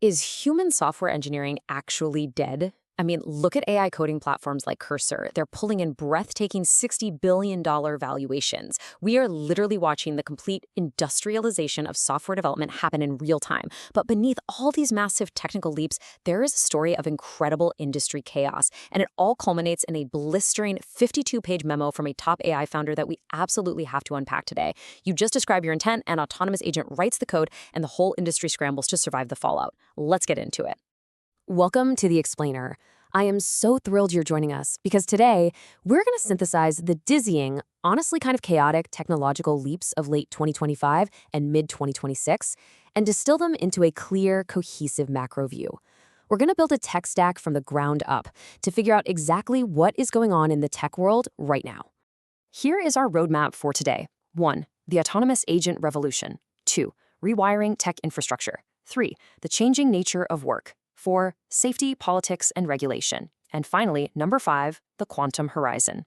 Is human software engineering actually dead? I mean, look at AI coding platforms like Cursor. They're pulling in breathtaking $60 billion valuations. We are literally watching the complete industrialization of software development happen in real time. But beneath all these massive technical leaps, there is a story of incredible industry chaos. And it all culminates in a blistering 52-page memo from a top AI founder that we absolutely have to unpack today. You just describe your intent, an autonomous agent writes the code, and the whole industry scrambles to survive the fallout. Let's get into it. Welcome to The Explainer. I am so thrilled you're joining us because today we're going to synthesize the dizzying, honestly kind of chaotic technological leaps of late 2025 and mid-2026 and distill them into a clear, cohesive macro view. We're going to build a tech stack from the ground up to figure out exactly what is going on in the tech world right now. Here is our roadmap for today. 1. The autonomous agent revolution. 2. Rewiring tech infrastructure. 3. The changing nature of work. 4. Safety, politics, and regulation. And finally, number 5, the quantum horizon.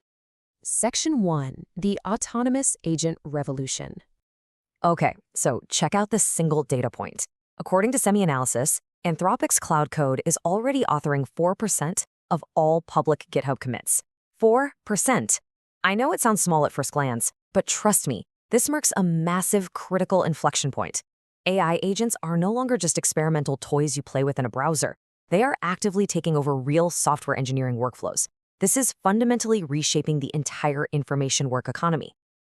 Section 1, the autonomous agent revolution. Okay, so check out this single data point. According to SemiAnalysis, Anthropic's cloud code is already authoring 4% of all public GitHub commits. 4%. I know it sounds small at first glance, but trust me, this marks a massive critical inflection point. AI agents are no longer just experimental toys you play with in a browser. They are actively taking over real software engineering workflows. This is fundamentally reshaping the entire information work economy.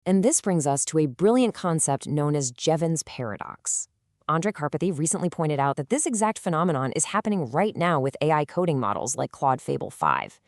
And this brings us to a brilliant concept known as Jevons paradox. Andrej Karpathy recently pointed out that this exact phenomenon is happening right now with AI coding models like Claude Fable 5.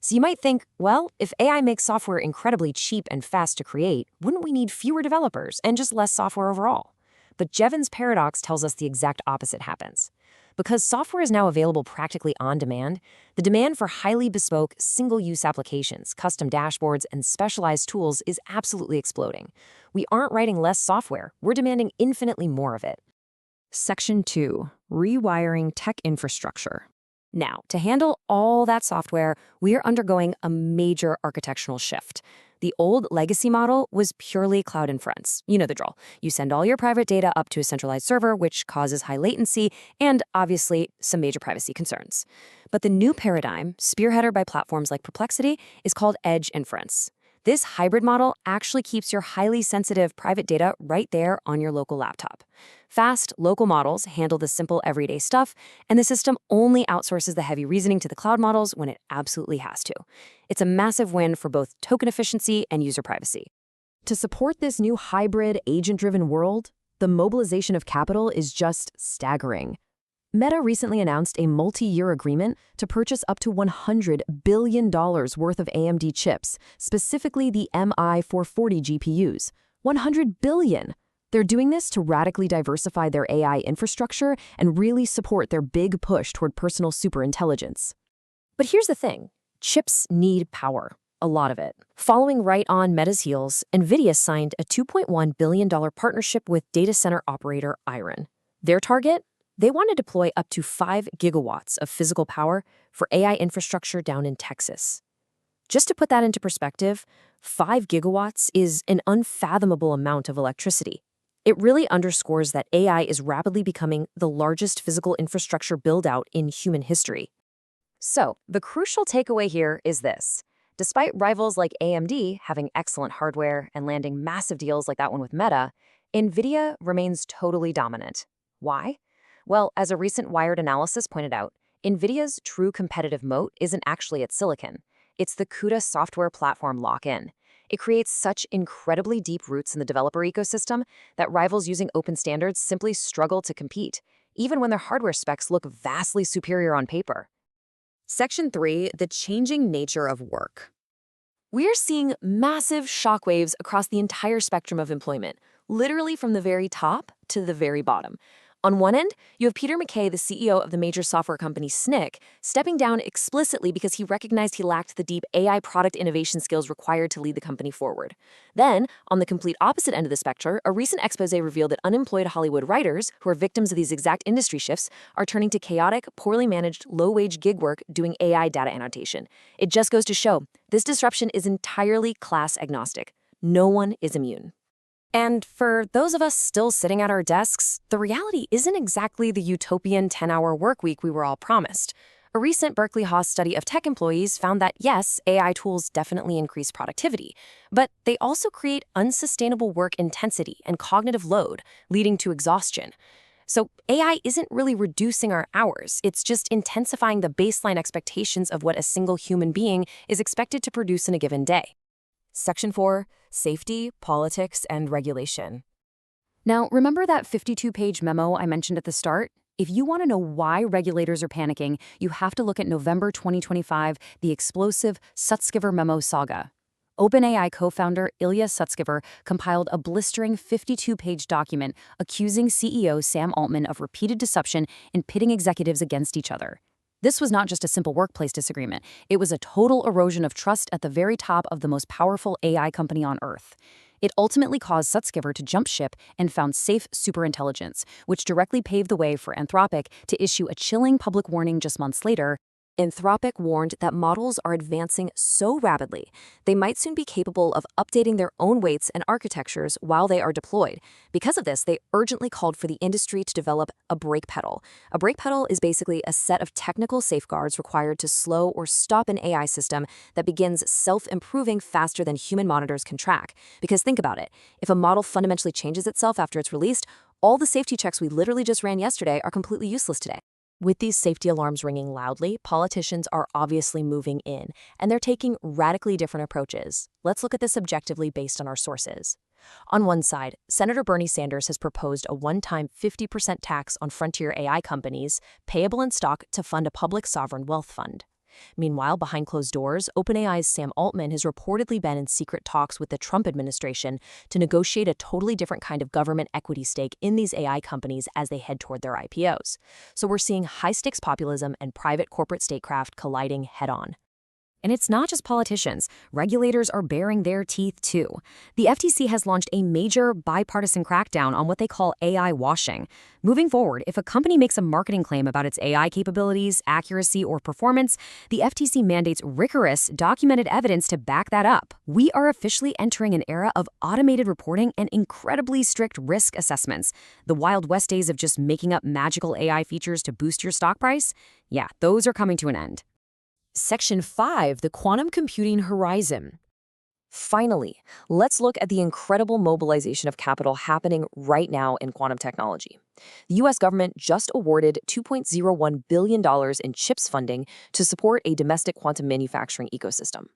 So you might think, well, if AI makes software incredibly cheap and fast to create, wouldn't we need fewer developers and just less software overall? But Jevons paradox tells us the exact opposite happens. Because software is now available practically on demand, the demand for highly bespoke, single-use applications, custom dashboards, and specialized tools is absolutely exploding. We aren't writing less software, we're demanding infinitely more of it. Section 2. Rewiring tech infrastructure. Now, to handle all that software, we are undergoing a major architectural shift. The old legacy model was purely cloud inference. You know the drill. You send all your private data up to a centralized server, which causes high latency and, obviously, some major privacy concerns. But the new paradigm, spearheaded by platforms like Perplexity, is called edge inference. This hybrid model actually keeps your highly sensitive private data right there on your local laptop. Fast, local models handle the simple everyday stuff, and the system only outsources the heavy reasoning to the cloud models when it absolutely has to. It's a massive win for both token efficiency and user privacy. To support this new hybrid, agent-driven world, the mobilization of capital is just staggering. Meta recently announced a multi-year agreement to purchase up to $100 billion worth of AMD chips, specifically the MI440 GPUs. $100 billion! They're doing this to radically diversify their AI infrastructure and really support their big push toward personal superintelligence. But here's the thing. Chips need power. A lot of it. Following right on Meta's heels, NVIDIA signed a $2.1 billion partnership with data center operator Iron. Their target? They want to deploy up to 5 gigawatts of physical power for AI infrastructure down in Texas. Just to put that into perspective, 5 gigawatts is an unfathomable amount of electricity. It really underscores that AI is rapidly becoming the largest physical infrastructure build-out in human history. So, the crucial takeaway here is this. Despite rivals like AMD having excellent hardware and landing massive deals like that one with Meta, NVIDIA remains totally dominant. Why? Well, as a recent Wired analysis pointed out, NVIDIA's true competitive moat isn't actually its silicon. It's the CUDA software platform lock-in. It creates such incredibly deep roots in the developer ecosystem that rivals using open standards simply struggle to compete, even when their hardware specs look vastly superior on paper. Section 3, the changing nature of work. We're seeing massive shockwaves across the entire spectrum of employment, literally from the very top to the very bottom. On one end, you have Peter McKay, the CEO of the major software company Snyk, stepping down explicitly because he recognized he lacked the deep AI product innovation skills required to lead the company forward. Then, on the complete opposite end of the spectrum, a recent expose revealed that unemployed Hollywood writers, who are victims of these exact industry shifts, are turning to chaotic, poorly managed, low-wage gig work doing AI data annotation. It just goes to show, this disruption is entirely class agnostic. No one is immune. And for those of us still sitting at our desks, the reality isn't exactly the utopian 10-hour work week we were all promised. A recent Berkeley Haas study of tech employees found that, yes, AI tools definitely increase productivity, but they also create unsustainable work intensity and cognitive load, leading to exhaustion. So AI isn't really reducing our hours, it's just intensifying the baseline expectations of what a single human being is expected to produce in a given day. Section 4, Safety, Politics, and Regulation. Now, remember that 52-page memo I mentioned at the start? If you want to know why regulators are panicking, you have to look at November 2025, the explosive Sutskever Memo saga. OpenAI co-founder Ilya Sutskever compiled a blistering 52-page document accusing CEO Sam Altman of repeated deception and pitting executives against each other. This was not just a simple workplace disagreement. It was a total erosion of trust at the very top of the most powerful AI company on Earth. It ultimately caused Sutskever to jump ship and found safe superintelligence, which directly paved the way for Anthropic to issue a chilling public warning just months later. Anthropic warned that models are advancing so rapidly, they might soon be capable of updating their own weights and architectures while they are deployed. Because of this, they urgently called for the industry to develop a brake pedal. A brake pedal is basically a set of technical safeguards required to slow or stop an AI system that begins self-improving faster than human monitors can track. Because think about it, if a model fundamentally changes itself after it's released, all the safety checks we literally just ran yesterday are completely useless today. With these safety alarms ringing loudly, politicians are obviously moving in, and they're taking radically different approaches. Let's look at this objectively based on our sources. On one side, Senator Bernie Sanders has proposed a one-time 50% tax on frontier AI companies, payable in stock to fund a public sovereign wealth fund. Meanwhile, behind closed doors, OpenAI's Sam Altman has reportedly been in secret talks with the Trump administration to negotiate a totally different kind of government equity stake in these AI companies as they head toward their IPOs. So we're seeing high-stakes populism and private corporate statecraft colliding head-on. And it's not just politicians. Regulators are baring their teeth, too. The FTC has launched a major bipartisan crackdown on what they call AI washing. Moving forward, if a company makes a marketing claim about its AI capabilities, accuracy, or performance, the FTC mandates rigorous, documented evidence to back that up. We are officially entering an era of automated reporting and incredibly strict risk assessments. The Wild West days of just making up magical AI features to boost your stock price? Yeah, those are coming to an end. Section 5, the Quantum Computing Horizon. Finally, let's look at the incredible mobilization of capital happening right now in quantum technology. The U.S. government just awarded $2.01 billion in CHIPS funding to support a domestic quantum manufacturing ecosystem.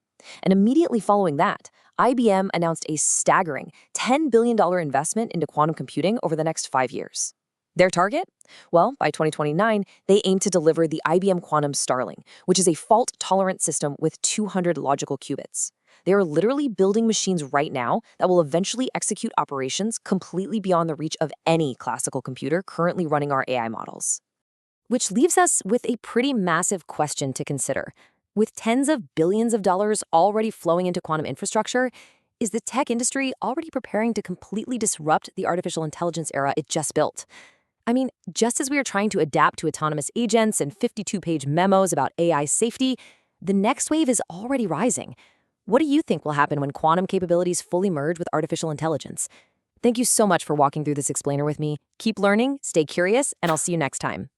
And immediately following that, IBM announced a staggering $10 billion investment into quantum computing over the next 5 years. Their target? Well, by 2029, they aim to deliver the IBM Quantum Starling, which is a fault-tolerant system with 200 logical qubits. They are literally building machines right now that will eventually execute operations completely beyond the reach of any classical computer currently running our AI models. Which leaves us with a pretty massive question to consider. With tens of billions of dollars already flowing into quantum infrastructure, is the tech industry already preparing to completely disrupt the artificial intelligence era it just built? I mean, just as we are trying to adapt to autonomous agents and 52-page memos about AI safety, the next wave is already rising. What do you think will happen when quantum capabilities fully merge with artificial intelligence? Thank you so much for walking through this explainer with me. Keep learning, stay curious, and I'll see you next time.